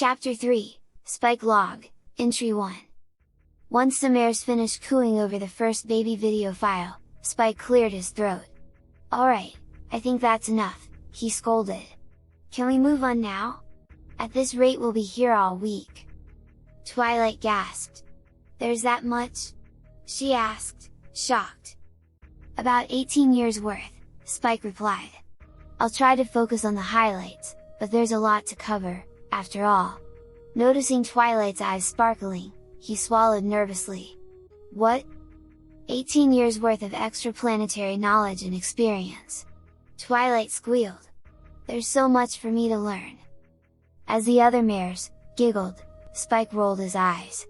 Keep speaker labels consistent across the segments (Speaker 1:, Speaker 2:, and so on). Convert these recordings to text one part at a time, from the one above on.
Speaker 1: Chapter 3, Spike Log, Entry 1. Once the mares finished cooing over the first baby video file, Spike cleared his throat. "Alright, I think that's enough," he scolded. "Can we move on now? At this rate we'll be here all week." Twilight gasped. "There's that much?" she asked, shocked. "About 18 years worth," Spike replied. "I'll try to focus on the highlights, but there's a lot to cover, after all." Noticing Twilight's eyes sparkling, he swallowed nervously. "What?" 18 years worth of extraplanetary knowledge and experience. Twilight squealed. "There's so much for me to learn." As the other mares giggled, Spike rolled his eyes.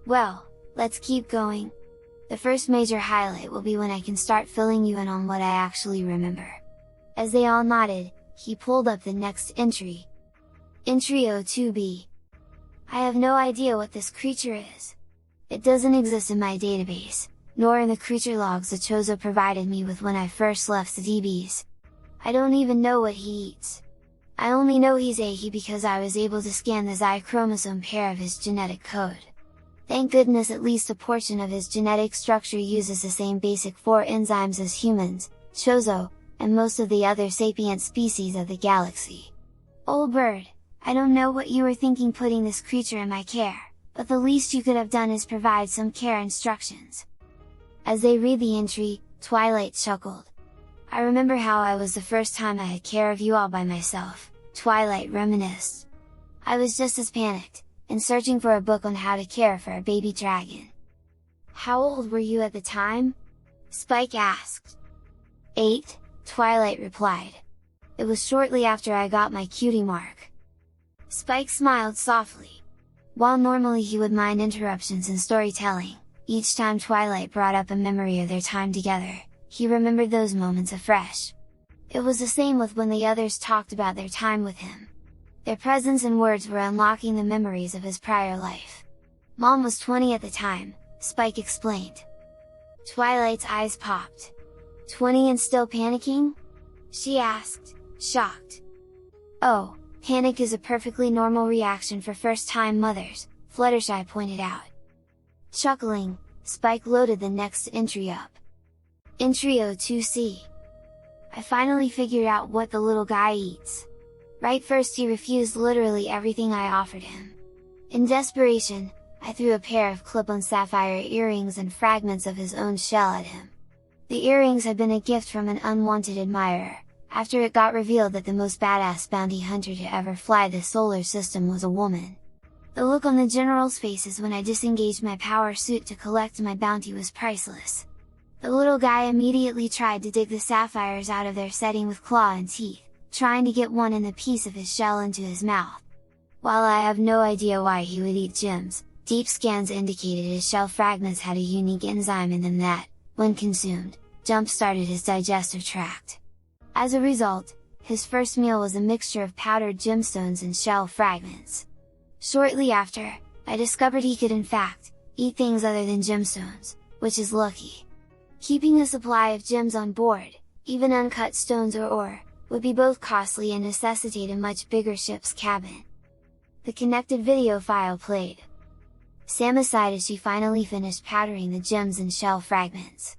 Speaker 1: "Well, let's keep going. The first major highlight will be when I can start filling you in on what I actually remember." As they all nodded, he pulled up the next entry. Entry 02B. "I have no idea what this creature is. It doesn't exist in my database, nor in the creature logs the Chozo provided me with when I first left the DBs. I don't even know what he eats. I only know he's Ahi because I was able to scan the Y chromosome pair of his genetic code. Thank goodness at least a portion of his genetic structure uses the same basic 4 enzymes as humans, Chozo, and most of the other sapient species of the galaxy. Old bird, I don't know what you were thinking putting this creature in my care, but the least you could have done is provide some care instructions." As they read the entry, Twilight chuckled. "I remember how I was the first time I had care of you all by myself," Twilight reminisced. "I was just as panicked, and searching for a book on how to care for a baby dragon." "How old were you at the time?" Spike asked. 8, Twilight replied. "It was shortly after I got my cutie mark." Spike smiled softly. While normally he would mind interruptions in storytelling, each time Twilight brought up a memory of their time together, he remembered those moments afresh. It was the same with when the others talked about their time with him. Their presence and words were unlocking the memories of his prior life. "Mom was 20 at the time," Spike explained. Twilight's eyes popped. "20 and still panicking?" she asked, shocked. "Oh, panic is a perfectly normal reaction for first-time mothers," Fluttershy pointed out. Chuckling, Spike loaded the next entry up. Entry 02C. "I finally figured out what the little guy eats. Right first he refused literally everything I offered him. In desperation, I threw a pair of clip-on sapphire earrings and fragments of his own shell at him. The earrings had been a gift from an unwanted admirer, after it got revealed that the most badass bounty hunter to ever fly the solar system was a woman. The look on the general's faces when I disengaged my power suit to collect my bounty was priceless. The little guy immediately tried to dig the sapphires out of their setting with claw and teeth, trying to get one in the piece of his shell into his mouth. While I have no idea why he would eat gems, deep scans indicated his shell fragments had a unique enzyme in them that, when consumed, jump-started his digestive tract. As a result, his first meal was a mixture of powdered gemstones and shell fragments. Shortly after, I discovered he could in fact, eat things other than gemstones, which is lucky. Keeping a supply of gems on board, even uncut stones or ore, would be both costly and necessitate a much bigger ship's cabin." The connected video file played. Sama sighed as she finally finished powdering the gems and shell fragments.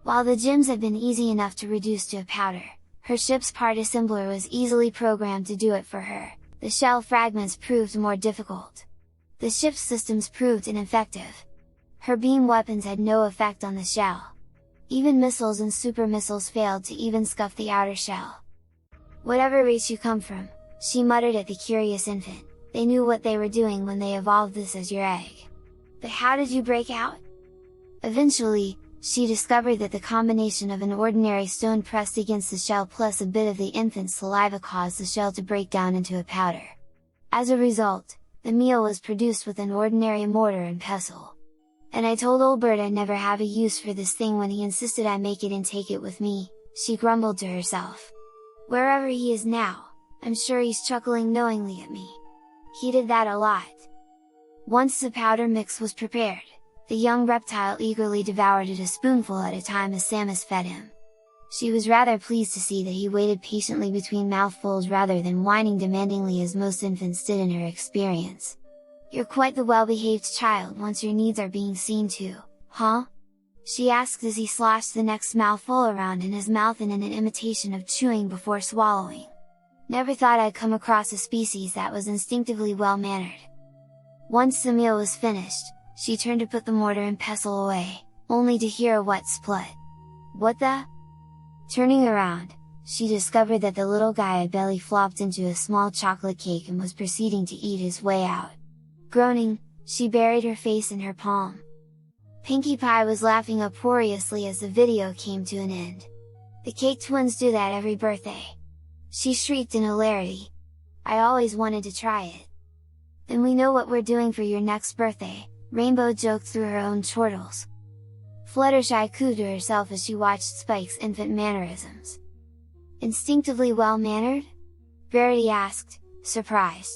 Speaker 1: While the gems had been easy enough to reduce to a powder, her ship's part assembler was easily programmed to do it for her. The shell fragments proved more difficult. The ship's systems proved ineffective. Her beam weapons had no effect on the shell. Even missiles and super missiles failed to even scuff the outer shell. "Whatever race you come from," she muttered at the curious infant, "they knew what they were doing when they evolved this as your egg. But how did you break out?" Eventually, she discovered that the combination of an ordinary stone pressed against the shell plus a bit of the infant's saliva caused the shell to break down into a powder. As a result, the meal was produced with an ordinary mortar and pestle. "And I told old bird I'd never have a use for this thing when he insisted I make it and take it with me," she grumbled to herself. "Wherever he is now, I'm sure he's chuckling knowingly at me. He did that a lot." Once the powder mix was prepared, the young reptile eagerly devoured it a spoonful at a time as Samus fed him. She was rather pleased to see that he waited patiently between mouthfuls rather than whining demandingly as most infants did in her experience. "You're quite the well-behaved child once your needs are being seen to, huh?" she asked as he sloshed the next mouthful around in his mouth in an imitation of chewing before swallowing. "Never thought I'd come across a species that was instinctively well-mannered." Once the meal was finished, she turned to put the mortar and pestle away, only to hear a wet splut. "What the?" Turning around, she discovered that the little guy had belly flopped into a small chocolate cake and was proceeding to eat his way out. Groaning, she buried her face in her palm. Pinkie Pie was laughing uproariously as the video came to an end. "The Cake Twins do that every birthday!" she shrieked in hilarity. "I always wanted to try it." "Then we know what we're doing for your next birthday," Rainbow joked through her own chortles. Fluttershy cooed to herself as she watched Spike's infant mannerisms. "Instinctively well-mannered?" Verity asked, surprised.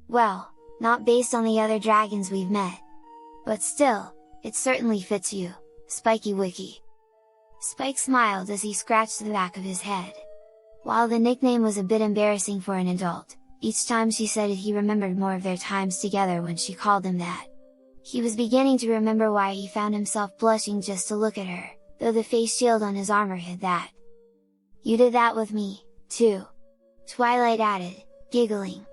Speaker 1: "Well, not based on the other dragons we've met. But still, it certainly fits you, Spiky Wiki." Spike smiled as he scratched the back of his head. While the nickname was a bit embarrassing for an adult, each time she said it he remembered more of their times together when she called him that. He was beginning to remember why he found himself blushing just to look at her, though the face shield on his armor hid that. "You did that with me, too," Twilight added, giggling.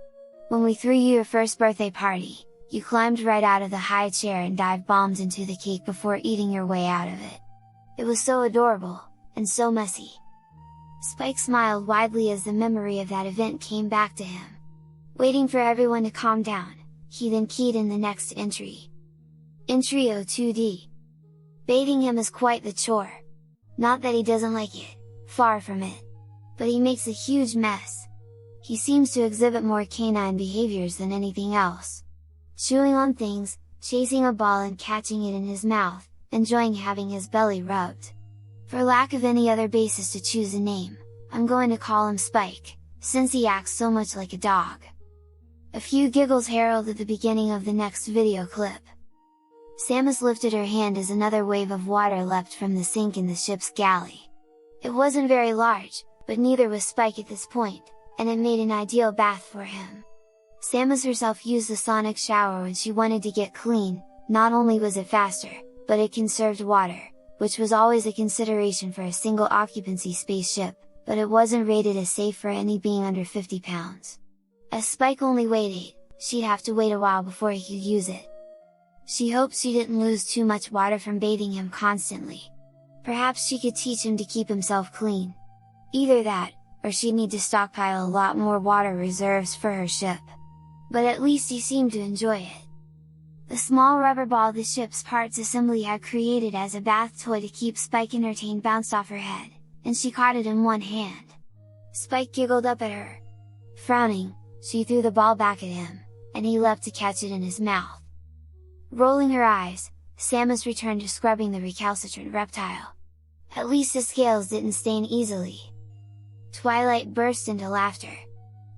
Speaker 1: "When we threw you your first birthday party, you climbed right out of the high chair and dived bombs into the cake before eating your way out of it. It was so adorable, and so messy." Spike smiled widely as the memory of that event came back to him. Waiting for everyone to calm down, he then keyed in the next entry. Entry 02D. "Bathing him is quite the chore. Not that he doesn't like it, far from it. But he makes a huge mess. He seems to exhibit more canine behaviors than anything else. Chewing on things, chasing a ball and catching it in his mouth, enjoying having his belly rubbed. For lack of any other basis to choose a name, I'm going to call him Spike, since he acts so much like a dog." A few giggles heralded the beginning of the next video clip. Samus lifted her hand as another wave of water leapt from the sink in the ship's galley. It wasn't very large, but neither was Spike at this point, and it made an ideal bath for him. Samus herself used the sonic shower when she wanted to get clean. Not only was it faster, but it conserved water, which was always a consideration for a single occupancy spaceship, but it wasn't rated as safe for any being under 50 pounds. As Spike only weighed 8, she'd have to wait a while before he could use it. She hoped she didn't lose too much water from bathing him constantly. Perhaps she could teach him to keep himself clean. Either that, or she'd need to stockpile a lot more water reserves for her ship. But at least he seemed to enjoy it. The small rubber ball the ship's parts assembly had created as a bath toy to keep Spike entertained bounced off her head, and she caught it in one hand. Spike giggled up at her. Frowning, she threw the ball back at him, and he leapt to catch it in his mouth. Rolling her eyes, Samus returned to scrubbing the recalcitrant reptile. "At least the scales didn't stain easily." Twilight burst into laughter.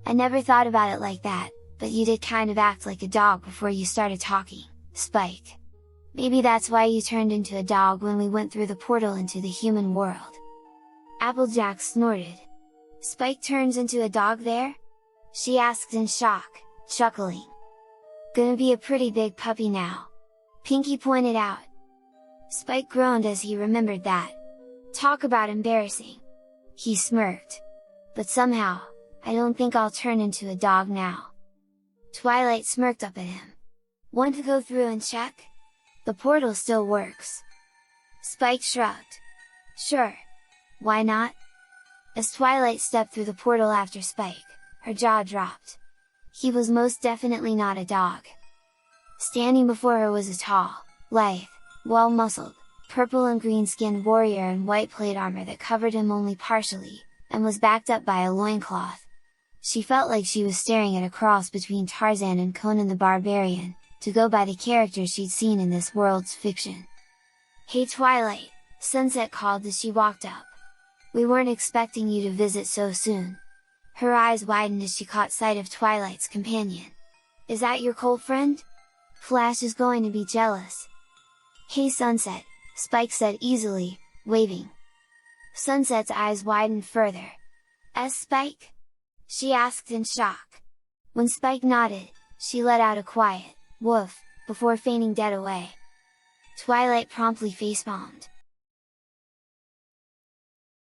Speaker 1: "I never thought about it like that, but you did kind of act like a dog before you started talking, Spike. Maybe that's why you turned into a dog when we went through the portal into the human world." Applejack snorted. "Spike turns into a dog there?" she asked in shock, chuckling. "Gonna be a pretty big puppy now," Pinkie pointed out. Spike groaned as he remembered that. Talk about embarrassing! He smirked. "But somehow, I don't think I'll turn into a dog now." Twilight smirked up at him. "Want to go through and check? The portal still works." Spike shrugged. "Sure! Why not?" As Twilight stepped through the portal after Spike, her jaw dropped. He was most definitely not a dog. Standing before her was a tall, lithe, well-muscled, purple and green-skinned warrior in white plate armor that covered him only partially, and was backed up by a loincloth. She felt like she was staring at a cross between Tarzan and Conan the Barbarian, to go by the characters she'd seen in this world's fiction. "Hey Twilight," Sunset called as she walked up. "We weren't expecting you to visit so soon." Her eyes widened as she caught sight of Twilight's companion. "Is that your cold friend? Flash is going to be jealous." "Hey Sunset," Spike said easily, waving. Sunset's eyes widened further. Spike?" she asked in shock. When Spike nodded, she let out a quiet, "woof," before feigning dead away. Twilight promptly facepalmed.